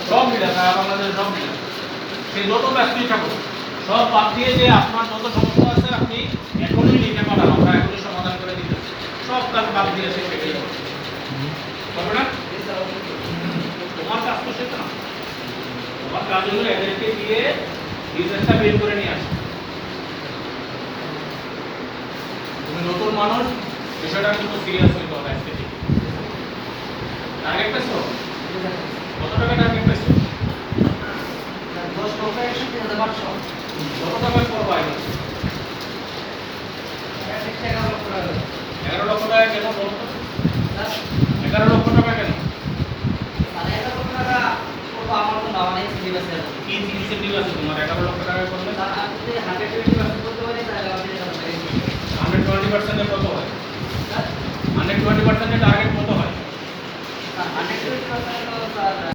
সব মিলে সারা বাংলাদেশ সব মিলে সে যত ব্যস্তই থাকুক সব বাদ দিয়ে যে আপনার যত সমস্যা আছে আপনি এখনই নিতে পারেন, আমরা এখনই সমাধান করে দিতে সব কাজ বাদ দিয়ে সে পেটেই হবে না। তোমার কাজ তো সেটা না, তোমার কাজ হলো এদেরকে দিয়ে বিজনেসটা বের করে নিয়ে আসা। তুমি নতুন মানুষ, বিষয়টা কিন্তু সিরিয়াস হইতে হবে আজকে থেকে। টার্গেট পেয়েছো? কত টাকা টার্গেট পেয়েছো? 10 লক্ষ 61,500। কত টাকা করবো আগে? 11 লক্ষ টাকা। 11 লক্ষ টাকা কেন বলতো? 11 লক্ষ টাকা কেন? মানে 11 লক্ষ টাকা করবো আমার তো না, অনেক সিলেবাস আছে। কি ইনসেন্টিভ আছে তোমার 11 লক্ষ টাকা করলে? তার আমি যদি 120% করতে পারি তাহলে আমি এটা করতে পারি। 120% এ কত হয়? 120% এ টার্গেট কত হয়? 120%